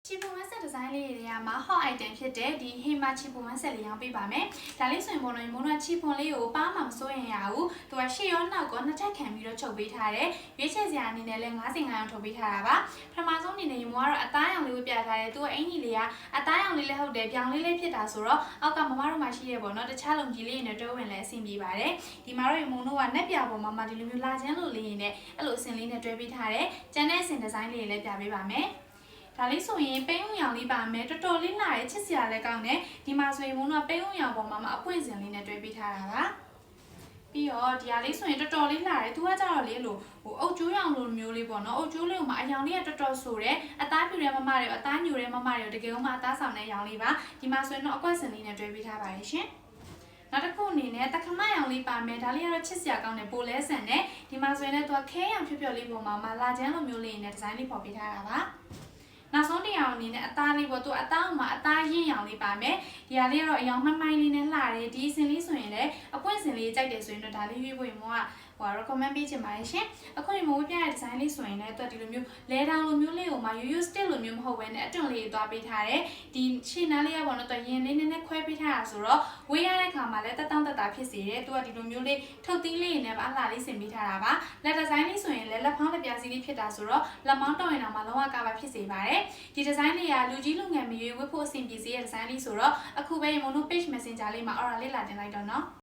ချီပူမက်ဆက်ဒီဇိုင်းလေးတွေကမှာ hot item ဖြစ်တဲ့ဒီ Hema ချီပူမက်ဆက်လေးရောင်းပေးပါမယ်။ဒါလေးဆိုရင်ပေါ်လို့မိုးနချီပွန်လေးကိုပါမှမစိုးရင်ရဘူး။သူကရှေ့ရောနောက်ကနှစ်ထပ်ခံပြီးတော့ချုပ်ပေးထားတယ်။ရွေးချယ်စရာအနေနဲ့လည်း90အောင်ထုတ်ပေးထားတာပါ။ပထမဆုံးအနေနဲ့မိုးကတော့အသားရောင်လေးကိုပြထားတယ်။သူကအင်ကြီးလေးကအသားရောင်လေးလည်းဟုတ်တယ်။ပြောင်လေးဖြစ်တာဆိုတော့အောက်ကမမတို့မှရှိရပေါ့နော်။တခြားလုံကြီးလေးနဲ့တွဲဝင်လည်းအဆင်ပြေပါတယ်။ဒီမှာတော့မိုးတို့ကနက်ပြပေါ်မှာဒီလိုမျိုးလာချမ်းလို့လေးရင်လည်းအဲ့လိုအစင်လေးနဲ့တွဲပေးထားတယ်။ကျန်တဲ့အစင်ဒီဇိုင်းလေးတွေလည်းပြပေးပါမယ်။ဒါလေးဆိုရင်ပိန်းဦးရောင်လေးပါမယ်တော်တော်လေးလာရဲချစ်စရာလည်းကောင်းတယ်ဒီမှာဆိုရင်မိုးကပိန်းဦးရောင်ပေါ်မှာအပွင့်စင်လေးနဲ့တွဲပေးထားတာပါပြီးတော့ဒီဟာလေးဆိုရင်တော်တော်လေးလာတယ်သူကကြတော့လေလို့အုတ်ကျိုးရောင်လိုမျိုးလေးပေါ့နော်အုတ်ကျိုးလေးကိုမှအရောင်လေးကတော်တော်ဆိုတယ်အသားပြူတဲ့မမတွေအသားညိုတဲ့မမတွေတကယ်လို့မှအသားဆောင်တဲ့ရောင်လေးပါဒီမှာဆိုရင်တော့အကွက်စင်လေးနဲ့တွဲပေးထားပါတယ်ရှင်နောက်တစ်ခုအနေနဲ့တခမရောင်လေးပါမယ်ဒါလေးကတော့ချစ်စရာကောင်းတယ်ပိုလဲဆန်တယ်ဒီမှာဆိုရင်လည်းသူကခဲရောင်ဖြူဖြူလေးပေါ်မှာလာချမ်းလိုမျိုးလေးနဲ့ဒီဇိုင်းလေးပေါ်ပေးထားတာပါနောက်ဆုံးတစ်ရောင်အနေနဲ့အသားလေးပေါ့သူအသားမှာအသားရင်းရောင်လေးပါမယ်ဒီဟာလေးကတော့အရောင်မှန်မှန်လေးနဲ့လှတယ်ဒီစင်လေးဆိုရင်လည်းအပွင့်စင်လေးကြိုက်တယ်ဆိုရင်တော့ဒါလေးရွေးဖို့မို့recommend ပေးချင်ပါတယ်ရှင်အခုဒီမိုးပြတဲ့ဒီဇိုင်းလေးဆိုရင်လည်းသူဒီလိုမျိုးလဲတောင်လိုမျိုးလေးကိုမှရိုးရိုး stick လိုမျိုးမဟုတ်ဘဲနဲ့အတွန့်လေးသွားပေးထားတယ်ဒီရှင်းနားလေးကပေါ့နော်သူရင်လေးနည်းနည်းခွဲပေးထားတာဆိုတော့ဝေးရတဲ့ခါမှာလည်းတက်တောင့်တက်တာဖြစ်စေတယ်သူကဒီလိုမျိုးလေးထုတ်သီးလေးနဲ့အလှလေးဆင်ပေးထားတာပါလက်ဒီဇိုင်းလေးဆိုရင်လည်းလက်ဖောင်းလက်ပြားစီးလေးဖြစ်တာဆိုတော့လက်မောင်းတော့ရင်တော့မှလုံးဝကပါဖြစ်စေပါတယ်ဒီဒီဇိုင်းလေးကလူကြီးလူငယ်မရွေးဝတ်ဖို့အဆင်ပြေစေတဲ့ဒီဇိုင်းလေးဆိုတော့အခုပဲမို့ page messenger လေးမှာ order လေးလာတင်လိုက်တော့နော်